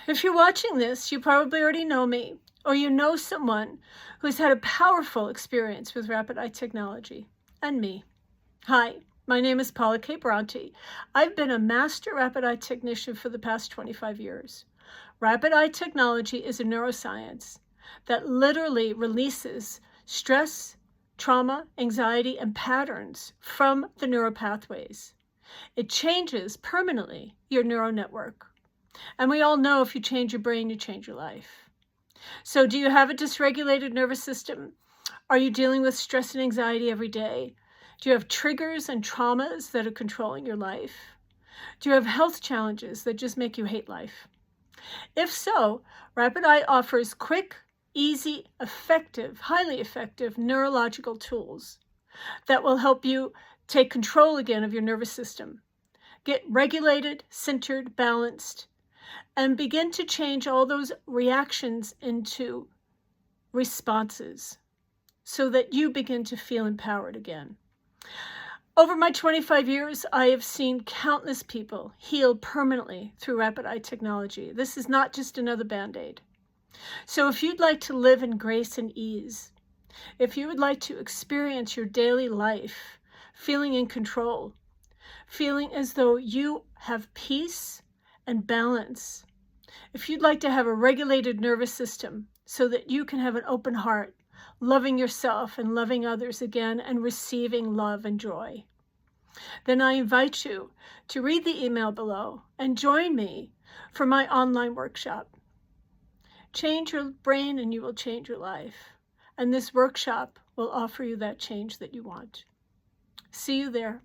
If you're watching this, you probably already know me, or you know someone who's had a powerful experience with rapid eye technology, and me. Hi, my name is Paula K Bronte. I've been a master rapid eye technician for the past 25 years. Rapid eye technology is a neuroscience that literally releases stress, trauma, anxiety, and patterns from the neural pathways. It changes permanently your neural network. And we all know if you change your brain, you change your life. So do you have a dysregulated nervous system? Are you dealing with stress and anxiety every day? Do you have triggers and traumas that are controlling your life? Do you have health challenges that just make you hate life? If so, Rapid Eye offers quick, easy, effective, highly effective neurological tools that will help you take control again of your nervous system, get regulated, centered, balanced, and begin to change all those reactions into responses so that you begin to feel empowered again. Over my 25 years, I have seen countless people heal permanently through rapid eye technology. This is not just another Band-Aid. So if you'd like to live in grace and ease, if you would like to experience your daily life feeling in control, feeling as though you have peace and balance, if you'd like to have a regulated nervous system so that you can have an open heart, loving yourself and loving others again and receiving love and joy, then I invite you to read the email below and join me for my online workshop. Change your brain and you will change your life. And this workshop will offer you that change that you want. See you there.